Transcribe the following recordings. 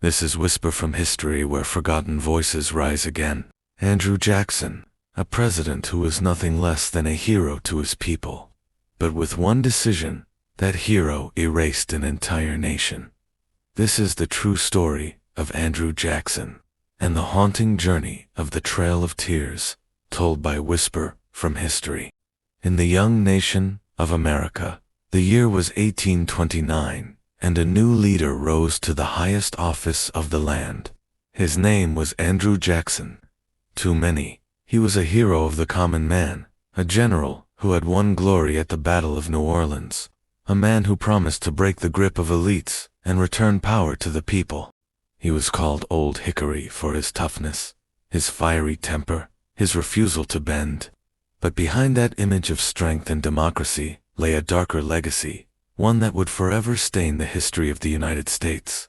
This is Whisper from History, where forgotten voices rise again. Andrew Jackson, a president who was nothing less than a hero to his people. But with one decision, that hero erased an entire nation. This is the true story of Andrew Jackson, and the haunting journey of the Trail of Tears, told by Whisper from History. In the young nation of America, the year was 1829, and a new leader rose to the highest office of the land. His name was Andrew Jackson. To many, he was a hero of the common man, a general who had won glory at the Battle of New Orleans, a man who promised to break the grip of elites and return power to the people. He was called Old Hickory for his toughness, his fiery temper, his refusal to bend. But behind that image of strength and democracy lay a darker legacy, one that would forever stain the history of the United States.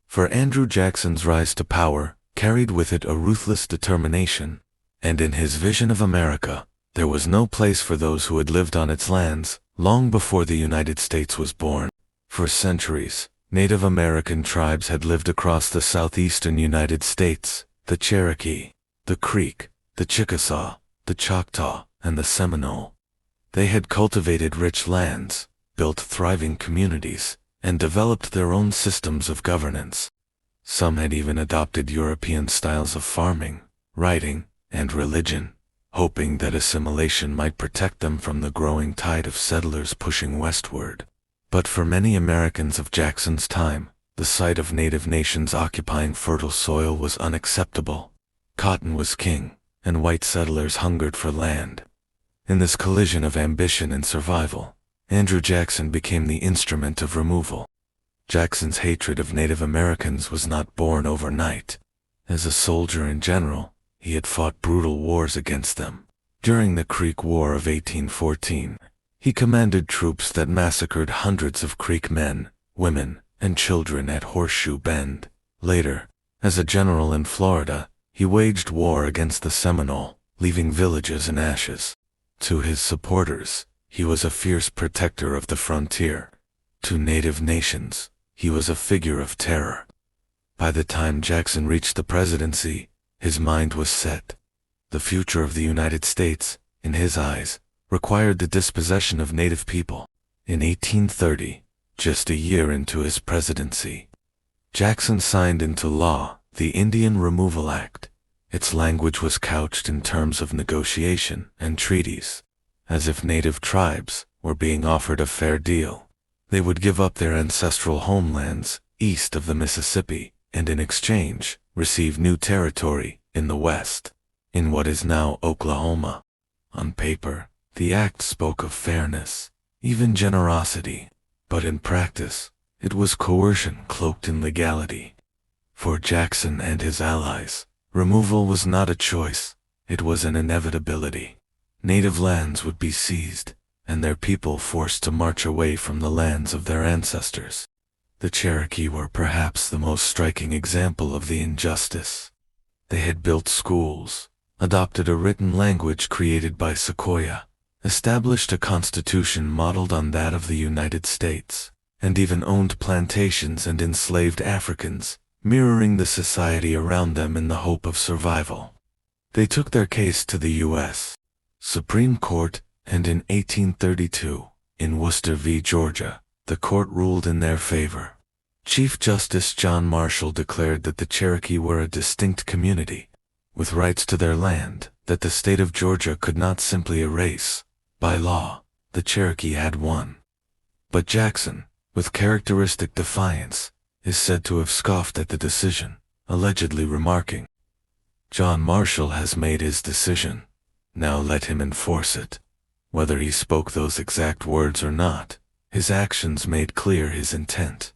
For Andrew Jackson's rise to power carried with it a ruthless determination, and in his vision of America, there was no place for those who had lived on its lands long before the United States was born. For centuries, Native American tribes had lived across the southeastern United States: the Cherokee, the Creek, the Chickasaw, the Choctaw, and the Seminole. They had cultivated rich lands, built thriving communities, and developed their own systems of governance. Some had even adopted European styles of farming, writing, and religion, hoping that assimilation might protect them from the growing tide of settlers pushing westward. But for many Americans of Jackson's time, the sight of native nations occupying fertile soil was unacceptable. Cotton was king, and white settlers hungered for land. In this collision of ambition and survival, Andrew Jackson became the instrument of removal. Jackson's hatred of Native Americans was not born overnight. As a soldier in general, he had fought brutal wars against them. During the Creek War of 1814, he commanded troops that massacred hundreds of Creek men, women, and children at Horseshoe Bend. Later, as a general in Florida, he waged war against the Seminole, leaving villages in ashes. To his supporters, he was a fierce protector of the frontier. To native nations, he was a figure of terror. By the time Jackson reached the presidency, his mind was set. The future of the United States, in his eyes, required the dispossession of native people. In 1830, just a year into his presidency, Jackson signed into law the Indian Removal Act. Its language was couched in terms of negotiation and treaties, as if native tribes were being offered a fair deal. They would give up their ancestral homelands east of the Mississippi and in exchange receive new territory in the West, in what is now Oklahoma. On paper, the act spoke of fairness, even generosity, but in practice, it was coercion cloaked in legality. For Jackson and his allies, removal was not a choice, it was an inevitability. Native lands would be seized, and their people forced to march away from the lands of their ancestors. The Cherokee were perhaps the most striking example of the injustice. They had built schools, adopted a written language created by Sequoyah, established a constitution modeled on that of the United States, and even owned plantations and enslaved Africans, mirroring the society around them in the hope of survival. They took their case to the U.S. Supreme Court, and in 1832, in Worcester v. Georgia, the court ruled in their favor. Chief Justice John Marshall declared that the Cherokee were a distinct community, with rights to their land that the state of Georgia could not simply erase. By law, the Cherokee had won. But Jackson, with characteristic defiance, is said to have scoffed at the decision, allegedly remarking, "John Marshall has made his decision. Now let him enforce it." Whether he spoke those exact words or not, his actions made clear his intent.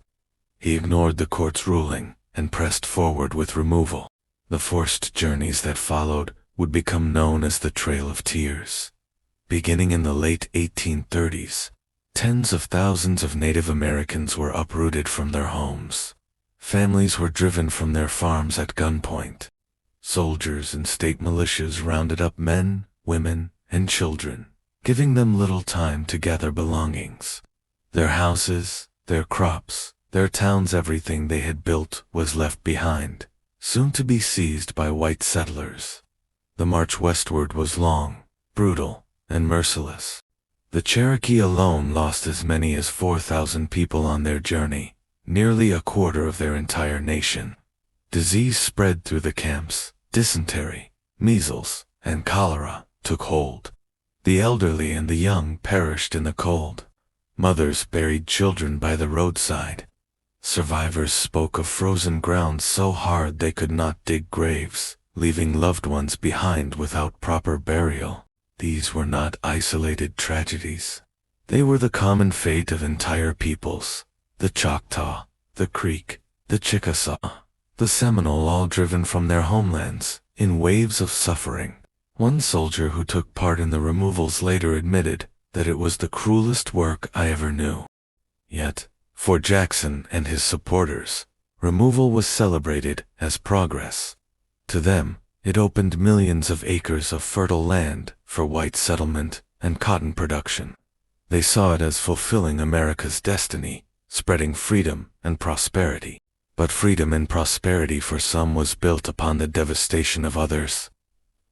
He ignored the court's ruling and pressed forward with removal. The forced journeys that followed would become known as the Trail of Tears. Beginning in the late 1830s, tens of thousands of Native Americans were uprooted from their homes. Families were driven from their farms at gunpoint. Soldiers and state militias rounded up men, women, and children, giving them little time to gather belongings. Their houses, their crops, Their towns, everything they had built, was left behind, soon to be seized by white settlers. The march westward was long, brutal, and merciless. The Cherokee alone lost as many as 4,000 people on their journey, nearly a quarter of their entire nation. Disease spread through the camps. Dysentery, measles, and cholera took hold. The elderly and the young perished in the cold. Mothers buried children by the roadside. Survivors spoke of frozen ground so hard they could not dig graves, leaving loved ones behind without proper burial. These were not isolated tragedies. They were the common fate of entire peoples. The Choctaw, the Creek, the Chickasaw, the Seminole, all driven from their homelands, in waves of suffering. One soldier who took part in the removals later admitted that it was the cruelest work I ever knew. Yet, for Jackson and his supporters, removal was celebrated as progress. To them, it opened millions of acres of fertile land for white settlement and cotton production. They saw it as fulfilling America's destiny, spreading freedom and prosperity. But freedom and prosperity for some was built upon the devastation of others.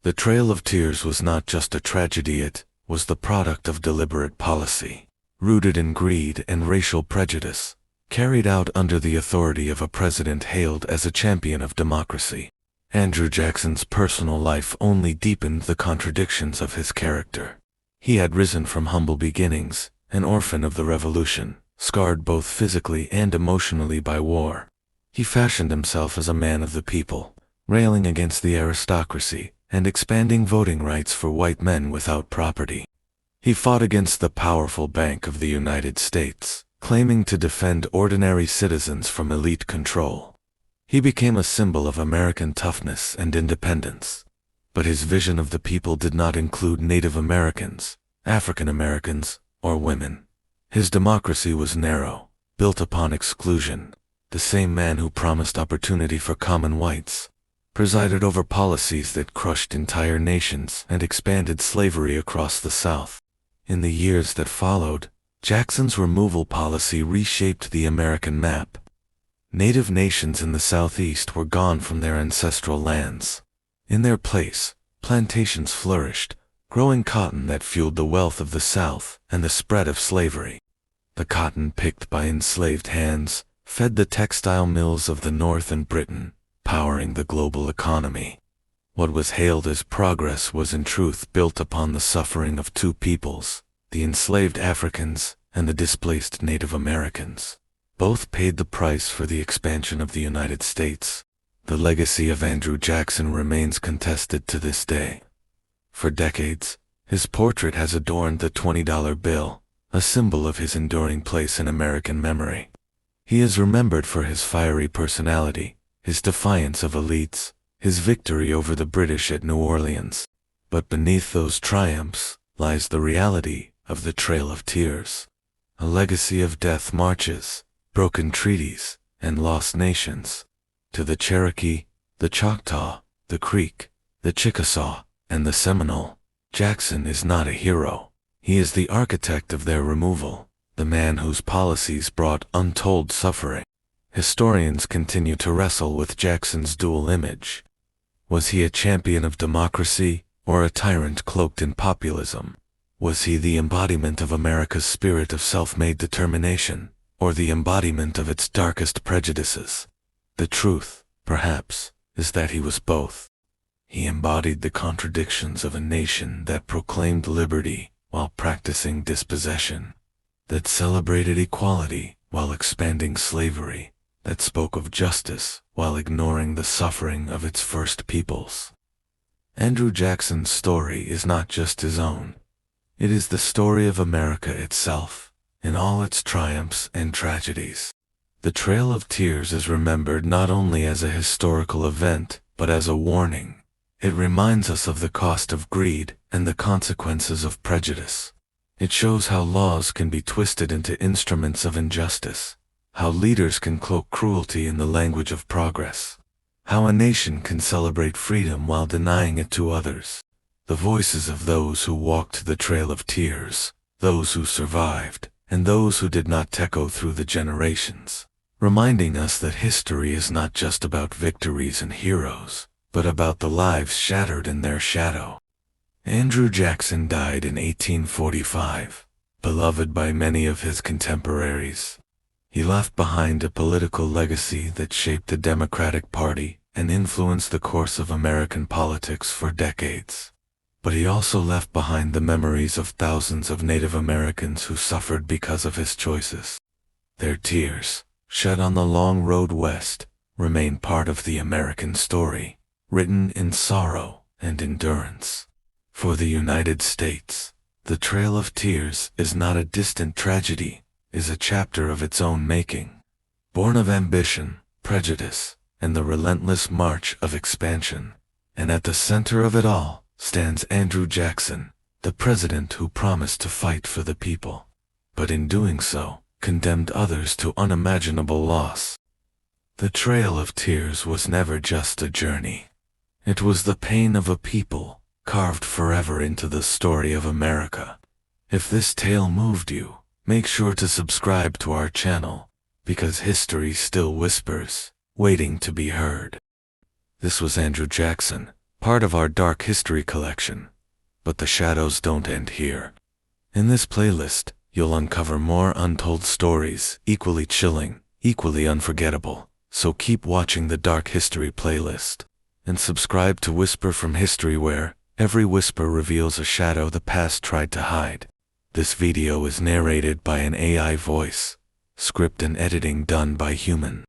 The Trail of Tears was not just a tragedy, it was the product of deliberate policy, rooted in greed and racial prejudice, carried out under the authority of a president hailed as a champion of democracy. Andrew Jackson's personal life only deepened the contradictions of his character. He had risen from humble beginnings, an orphan of the Revolution, scarred both physically and emotionally by war. He fashioned himself as a man of the people, railing against the aristocracy and expanding voting rights for white men without property. He fought against the powerful Bank of the United States, claiming to defend ordinary citizens from elite control. He became a symbol of American toughness and independence. But his vision of the people did not include Native Americans, African Americans, or women. His democracy was narrow, built upon exclusion. The same man who promised opportunity for common whites presided over policies that crushed entire nations and expanded slavery across the South. In the years that followed, Jackson's removal policy reshaped the American map. Native nations in the Southeast were gone from their ancestral lands. In their place, plantations flourished, growing cotton that fueled the wealth of the South and the spread of slavery. The cotton picked by enslaved hands fed the textile mills of the North and Britain, powering the global economy. What was hailed as progress was in truth built upon the suffering of two peoples, the enslaved Africans and the displaced Native Americans. Both paid the price for the expansion of the United States. The legacy of Andrew Jackson remains contested to this day. For decades, his portrait has adorned the $20 bill, a symbol of his enduring place in American memory. He is remembered for his fiery personality, his defiance of elites, his victory over the British at New Orleans. But beneath those triumphs lies the reality of the Trail of Tears, a legacy of death marches, broken treaties, and lost nations. To the Cherokee, the Choctaw, the Creek, the Chickasaw, and the Seminole, Jackson is not a hero. He is the architect of their removal, the man whose policies brought untold suffering. Historians continue to wrestle with Jackson's dual image. Was he a champion of democracy, or a tyrant cloaked in populism? Was he the embodiment of America's spirit of self-made determination, or the embodiment of its darkest prejudices? The truth, perhaps, is that he was both. He embodied the contradictions of a nation that proclaimed liberty while practicing dispossession, that celebrated equality while expanding slavery, that spoke of justice while ignoring the suffering of its first peoples. Andrew Jackson's story is not just his own. It is the story of America itself, in all its triumphs and tragedies. The Trail of Tears is remembered not only as a historical event, but as a warning. It reminds us of the cost of greed and the consequences of prejudice. It shows how laws can be twisted into instruments of injustice, how leaders can cloak cruelty in the language of progress, how a nation can celebrate freedom while denying it to others. The voices of those who walked the Trail of Tears, those who survived, and those who did not echo through the generations, reminding us that history is not just about victories and heroes, but about the lives shattered in their shadow. Andrew Jackson died in 1845, beloved by many of his contemporaries. He left behind a political legacy that shaped the Democratic Party and influenced the course of American politics for decades. But he also left behind the memories of thousands of Native Americans who suffered because of his choices. Their tears, shed on the long road west, remain part of the American story, written in sorrow and endurance. For the United States, the Trail of Tears is not a distant tragedy, is a chapter of its own making. Born of ambition, prejudice, and the relentless march of expansion, and at the center of it all stands Andrew Jackson, the president who promised to fight for the people, but in doing so, condemned others to unimaginable loss. The Trail of Tears was never just a journey. It was the pain of a people, carved forever into the story of America. If this tale moved you, make sure to subscribe to our channel, because history still whispers, waiting to be heard. This was Andrew Jackson, part of our Dark History collection. But the shadows don't end here. In this playlist, you'll uncover more untold stories, equally chilling, equally unforgettable. So keep watching the Dark History playlist. And subscribe to Whisper from History, where every whisper reveals a shadow the past tried to hide. This video is narrated by an AI voice, script and editing done by human.